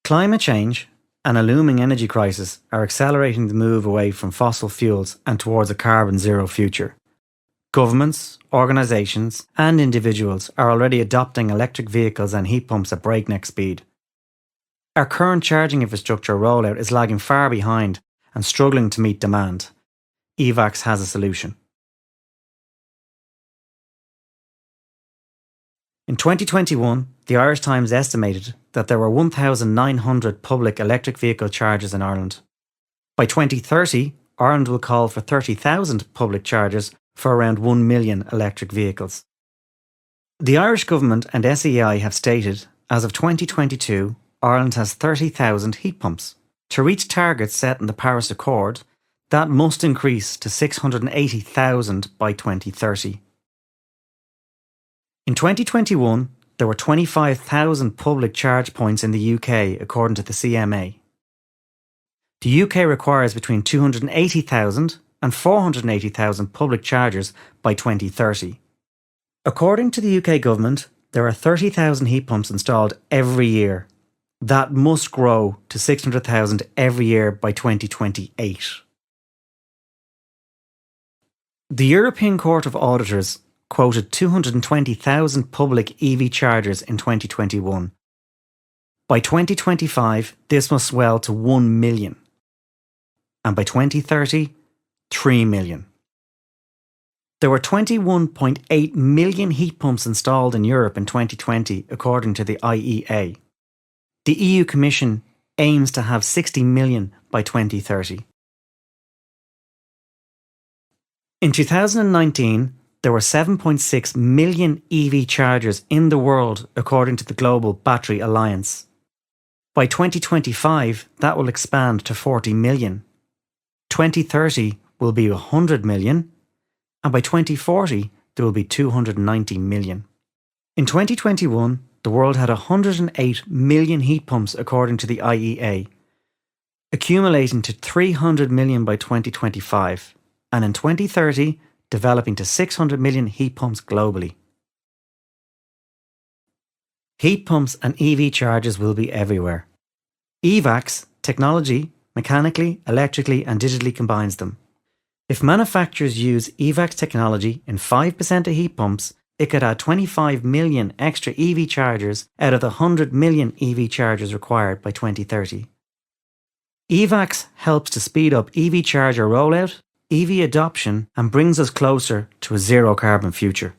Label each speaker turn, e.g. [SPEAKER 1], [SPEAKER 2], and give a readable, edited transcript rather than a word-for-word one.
[SPEAKER 1] Climate change and a looming energy crisis are accelerating the move away from fossil fuels and towards a carbon zero future. Governments, organisations and individuals are already adopting electric vehicles and heat pumps at breakneck speed. Our current charging infrastructure rollout is lagging far behind and struggling to meet demand. EVHACS has a solution. In 2021, the Irish Times estimated that there were 1,900 public electric vehicle chargers in Ireland. By 2030, Ireland will call for 30,000 public chargers for around 1 million electric vehicles. The Irish Government and SEI have stated, as of 2022, Ireland has 30,000 heat pumps. To reach targets set in the Paris Accord, that must increase to 680,000 by 2030. In 2021, there were 25,000 public charge points in the UK, according to the CMA. The UK requires between 280,000 and 480,000 public chargers by 2030. According to the UK government, there are 30,000 heat pumps installed every year. That must grow to 600,000 every year by 2028. The European Court of Auditors quoted 220,000 public EV chargers in 2021. By 2025, this must swell to 1 million. And by 2030, 3 million. There were 21.8 million heat pumps installed in Europe in 2020, according to the IEA. The EU Commission aims to have 60 million by 2030. In 2019, there were 7.6 million EV chargers in the world, according to the Global Battery Alliance. By 2025, that will expand to 40 million. 2030 will be 100 million, and by 2040, there will be 290 million. In 2021, the world had 108 million heat pumps, according to the IEA, accumulating to 300 million by 2025, and in 2030, developing to 600 million heat pumps globally. Heat pumps and EV chargers will be everywhere. EVHACS technology mechanically, electrically and digitally combines them. If manufacturers use EVHACS technology in 5% of heat pumps, it could add 25 million extra EV chargers out of the 100 million EV chargers required by 2030. EVHACS helps to speed up EV charger rollout, EV adoption and brings us closer to a zero carbon future.